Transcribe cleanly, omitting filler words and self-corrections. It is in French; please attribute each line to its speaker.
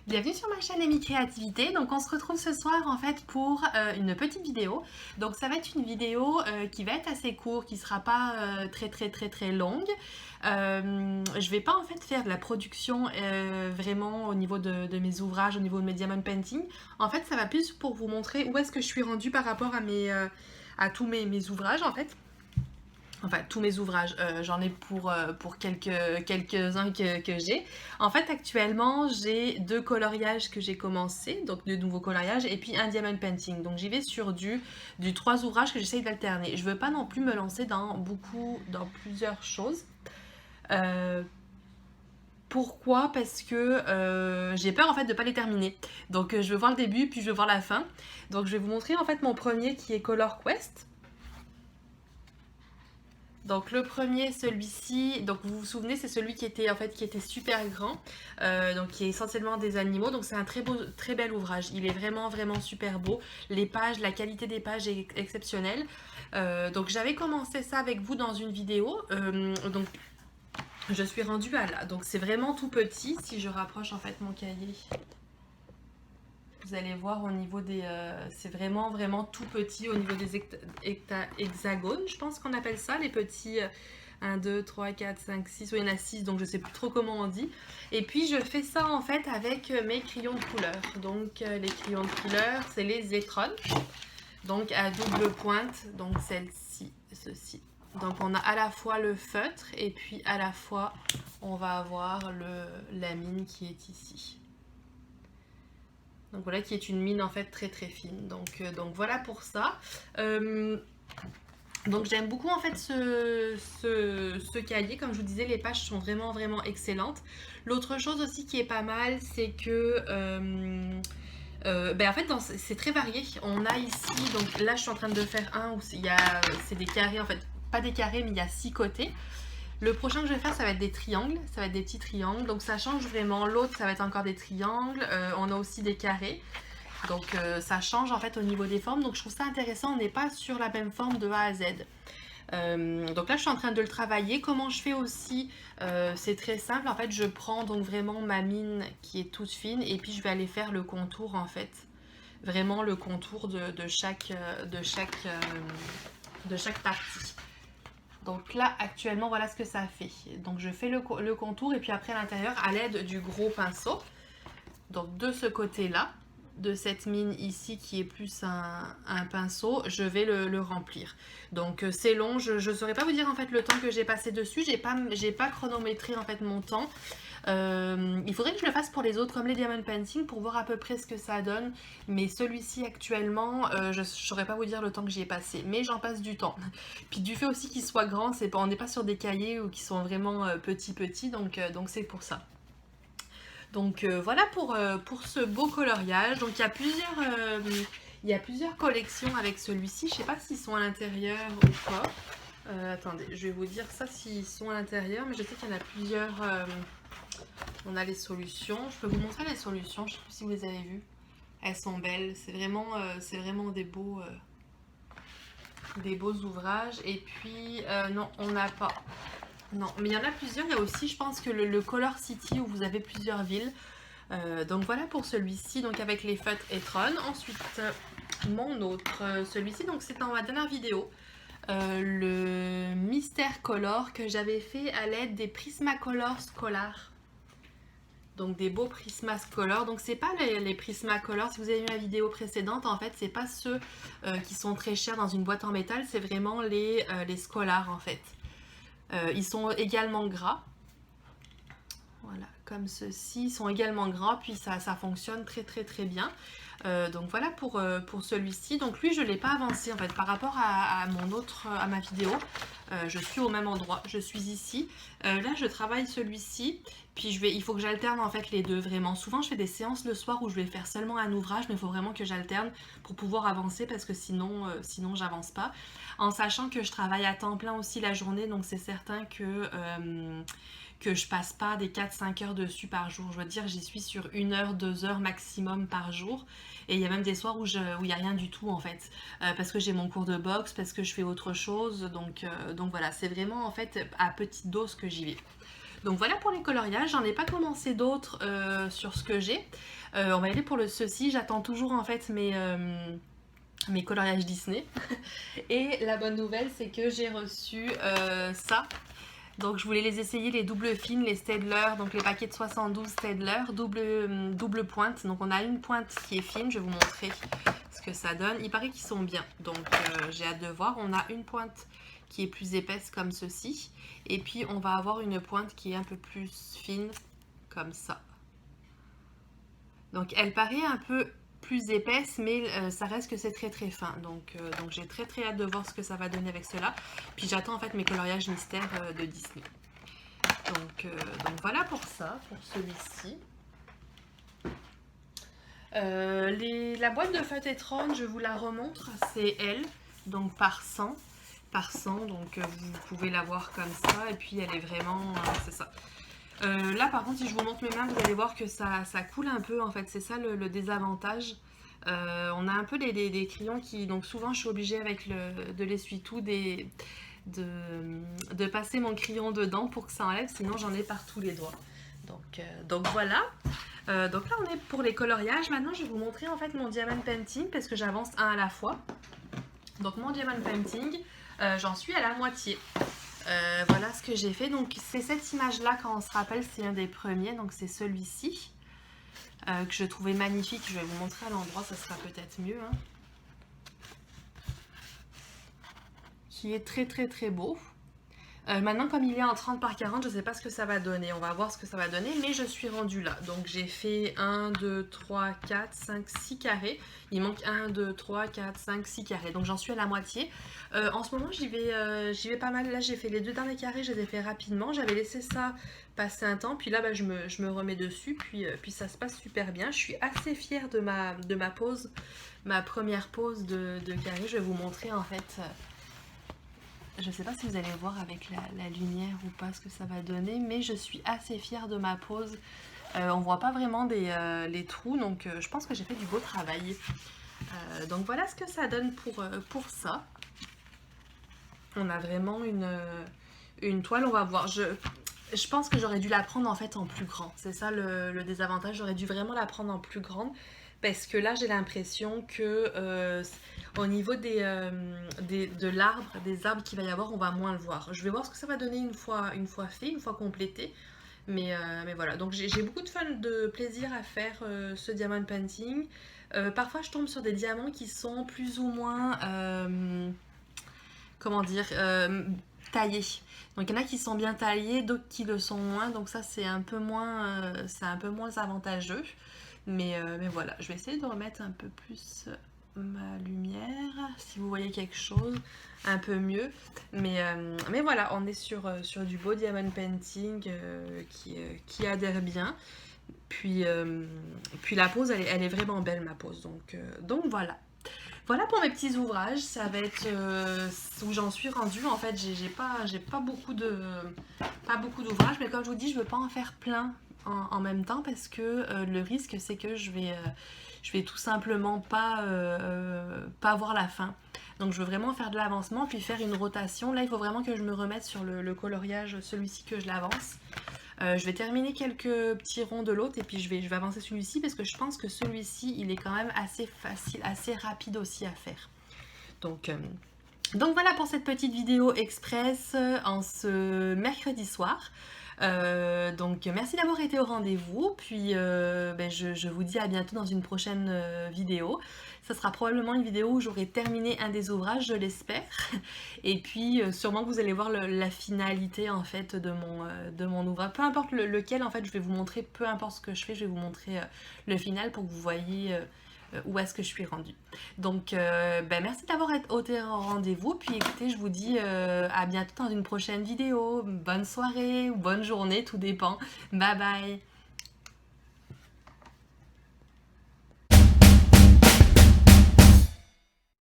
Speaker 1: Bienvenue sur ma chaîne Amy Créativité. Donc on se retrouve ce soir en fait pour une petite vidéo. Donc ça va être une vidéo qui va être assez courte, qui sera pas très longue. Je vais pas en fait faire de la production vraiment au niveau de mes ouvrages, au niveau de mes diamond painting. En fait ça va plus pour vous montrer où est-ce que je suis rendue par rapport à à tous mes ouvrages en fait. Enfin, tous mes ouvrages, j'en ai pour quelques-uns que j'ai. En fait, actuellement, j'ai deux coloriages que j'ai commencé, donc de nouveaux coloriages, et puis un diamond painting. Donc j'y vais sur du 3 ouvrages que j'essaye d'alterner. Je veux pas non plus me lancer dans plusieurs choses. Euh, Pourquoi? Parce que j'ai peur en fait de pas les terminer. Donc je veux voir le début, puis je veux voir la fin. Donc je vais vous montrer en fait mon premier qui est Color Quest. Donc le premier, celui-ci, donc vous vous souvenez, c'est celui qui était super grand, donc qui est essentiellement des animaux. Donc c'est un très bel ouvrage. Il est vraiment super beau. Les pages, la qualité des pages est exceptionnelle. Donc j'avais commencé ça avec vous dans une vidéo. Donc je suis rendue à là. Donc c'est vraiment tout petit. Si je rapproche en fait mon cahier, vous allez voir au niveau c'est vraiment tout petit au niveau des hexagones, je pense qu'on appelle ça, les petits 1, 2, 3, 4, 5, 6, oui, il y en a 6, donc je sais plus trop comment on dit. Et puis je fais ça en fait avec mes crayons de couleur. Donc les crayons de couleur, c'est les Zetron, donc à double pointe, donc celle-ci, ceci. Donc on a à la fois le feutre et puis à la fois on va avoir la mine qui est ici. Donc voilà, qui est une mine en fait très fine. Donc voilà pour ça. Donc j'aime beaucoup en fait ce cahier. Comme je vous disais, les pages sont vraiment excellentes. L'autre chose aussi qui est pas mal, c'est que en fait c'est très varié. On a ici, donc là je suis en train de faire un où c'est des carrés en fait. Pas des carrés, mais il y a 6 côtés. Le prochain que je vais faire, ça va être des triangles, ça va être des petits triangles, donc ça change vraiment. L'autre, ça va être encore des triangles, on a aussi des carrés, donc ça change en fait au niveau des formes, donc je trouve ça intéressant, on n'est pas sur la même forme de A à Z. Donc là, je suis en train de le travailler. Comment je fais aussi, c'est très simple, en fait, je prends donc vraiment ma mine qui est toute fine, et puis je vais aller faire le contour en fait, vraiment le contour de chaque partie. Donc là, actuellement, voilà ce que ça fait. Donc je fais le contour et puis après à l'intérieur, à l'aide du gros pinceau. Donc de ce côté-là, de cette mine ici qui est plus un pinceau, je vais le remplir. Donc c'est long, je ne saurais pas vous dire en fait le temps que j'ai passé dessus, j'ai pas chronométré en fait mon temps. Il faudrait que je le fasse pour les autres comme les diamond painting pour voir à peu près ce que ça donne, mais celui-ci actuellement je ne saurais pas vous dire le temps que j'y ai passé, mais j'en passe du temps. Puis du fait aussi qu'il soit grand, on n'est pas sur des cahiers ou qui sont vraiment petits, donc c'est pour ça. Donc voilà pour ce beau coloriage. Donc il y a plusieurs collections avec celui-ci. Je ne sais pas s'ils sont à l'intérieur ou pas. Attendez, je vais vous dire ça s'ils sont à l'intérieur, mais je sais qu'il y en a plusieurs. On a les solutions. Je peux vous montrer les solutions. Je ne sais plus si vous les avez vues. Elles sont belles. C'est vraiment des beaux ouvrages. Et puis non, on n'a pas. Non, mais il y en a plusieurs. Il y a aussi, je pense que le Color City où vous avez plusieurs villes. Donc voilà pour celui-ci, donc avec les feutres Etron. Ensuite, mon autre, celui-ci, donc c'est dans ma dernière vidéo. Le Mystère Color que j'avais fait à l'aide des Prismacolor Scholar. Donc des beaux Prismacolor. Donc c'est pas les Prismacolor, si vous avez vu ma vidéo précédente, en fait, c'est pas ceux qui sont très chers dans une boîte en métal, c'est vraiment les Scholar en fait. Ils sont également gras. Voilà, comme ceci, ils sont également gras, puis ça fonctionne très bien. Donc voilà pour celui-ci. Donc lui, je ne l'ai pas avancé en fait par rapport à ma vidéo. Je suis au même endroit, je suis ici. Là, je travaille celui-ci, puis il faut que j'alterne en fait les deux vraiment. Souvent, je fais des séances le soir où je vais faire seulement un ouvrage, mais il faut vraiment que j'alterne pour pouvoir avancer parce que sinon j'avance pas. En sachant que je travaille à temps plein aussi la journée, donc c'est certain que je passe pas des 4-5 heures dessus par jour. Je veux dire, j'y suis sur 1 heure, 2 heures maximum par jour. Et il y a même des soirs où il n'y a rien du tout en fait. Parce que j'ai mon cours de boxe, parce que je fais autre chose. Donc voilà, c'est vraiment en fait à petite dose que j'y vais. Donc voilà pour les coloriages, j'en ai pas commencé d'autres sur ce que j'ai. On va y aller pour ceci, j'attends toujours en fait mes coloriages Disney. Et la bonne nouvelle, c'est que j'ai reçu ça. Donc je voulais les essayer, les doubles fines, les Staedtler, donc les paquets de 72 Staedtler, double pointe. Donc on a une pointe qui est fine, je vais vous montrer ce que ça donne. Il paraît qu'ils sont bien, donc j'ai hâte de voir. On a une pointe qui est plus épaisse comme ceci. Et puis on va avoir une pointe qui est un peu plus fine, comme ça. Donc elle paraît un peu plus épaisse, mais ça reste que c'est très très fin. Donc j'ai très très hâte de voir ce que ça va donner avec cela. Puis j'attends en fait mes coloriages mystères de Disney. Donc voilà pour ça, pour celui-ci. La boîte de feutres étranges, je vous la remontre, c'est elle, donc par 100, donc vous pouvez la voir comme ça, et puis elle est vraiment, c'est ça. Là par contre si je vous montre mes mains vous allez voir que ça coule un peu en fait, c'est ça le désavantage. On a un peu des crayons qui, donc souvent je suis obligée avec de l'essuie-tout de passer mon crayon dedans pour que ça enlève, sinon j'en ai partout les doigts. Donc voilà. Donc là on est pour les coloriages. Maintenant je vais vous montrer en fait mon diamond painting parce que j'avance un à la fois. Donc mon diamond painting, j'en suis à la moitié. Voilà ce que j'ai fait. Donc c'est cette image là, quand on se rappelle, c'est un des premiers, donc c'est celui-ci que je trouvais magnifique. Je vais vous montrer à l'endroit, ça sera peut-être mieux hein. Qui est très très très beau. Maintenant comme il est en 30 par 40, je ne sais pas ce que ça va donner, on va voir ce que ça va donner, mais je suis rendue là. Donc j'ai fait 1, 2, 3, 4, 5, 6 carrés, il manque 1, 2, 3, 4, 5, 6 carrés, donc j'en suis à la moitié. En ce moment j'y vais pas mal, là j'ai fait les 2 derniers carrés, je les ai fait rapidement, j'avais laissé ça passer un temps, puis là bah, je me remets dessus, puis ça se passe super bien. Je suis assez fière de ma pose, ma première pose de carré. Je vais vous montrer en fait... Je ne sais pas si vous allez voir avec la lumière ou pas ce que ça va donner, mais je suis assez fière de ma pose. On ne voit pas vraiment les trous, donc je pense que j'ai fait du beau travail. Donc voilà ce que ça donne pour ça. On a vraiment une toile, on va voir. Je pense que j'aurais dû la prendre en fait en plus grand. C'est ça le désavantage, j'aurais dû vraiment la prendre en plus grande. Parce que là j'ai l'impression que au niveau de l'arbre, des arbres qu'il va y avoir, on va moins le voir. Je vais voir ce que ça va donner une fois fait, une fois complété. Mais voilà, donc j'ai beaucoup de plaisir à faire ce diamond painting. Parfois je tombe sur des diamants qui sont plus ou moins, comment dire, taillés. Donc il y en a qui sont bien taillés, d'autres qui le sont moins. Donc ça c'est un peu moins avantageux. Mais voilà, je vais essayer de remettre un peu plus ma lumière, si vous voyez quelque chose, un peu mieux. Mais voilà, on est sur du beau diamond painting qui adhère bien. Puis la pose, elle est vraiment belle, ma pose. Donc voilà. Voilà pour mes petits ouvrages, ça va être où j'en suis rendue. En fait, j'ai pas beaucoup d'ouvrages, mais comme je vous dis, je veux pas en faire plein en même temps parce que le risque c'est que je vais tout simplement pas voir la fin. Donc je veux vraiment faire de l'avancement puis faire une rotation. Là il faut vraiment que je me remette sur le coloriage, celui-ci que je l'avance. Je vais terminer quelques petits ronds de l'autre et puis je vais avancer celui-ci parce que je pense que celui-ci il est quand même assez facile, assez rapide aussi à faire. Donc voilà pour cette petite vidéo express en ce mercredi soir. Donc merci d'avoir été au rendez-vous, puis je vous dis à bientôt dans une prochaine vidéo. Ça sera probablement une vidéo où j'aurai terminé un des ouvrages, je l'espère. Et puis sûrement que vous allez voir la finalité en fait de mon ouvrage. Peu importe lequel en fait je vais vous montrer, peu importe ce que je fais, je vais vous montrer le final pour que vous voyez où est-ce que je suis rendue. Donc merci d'avoir été au rendez-vous, puis écoutez, je vous dis à bientôt dans une prochaine vidéo. Bonne soirée ou bonne journée, tout dépend. Bye bye.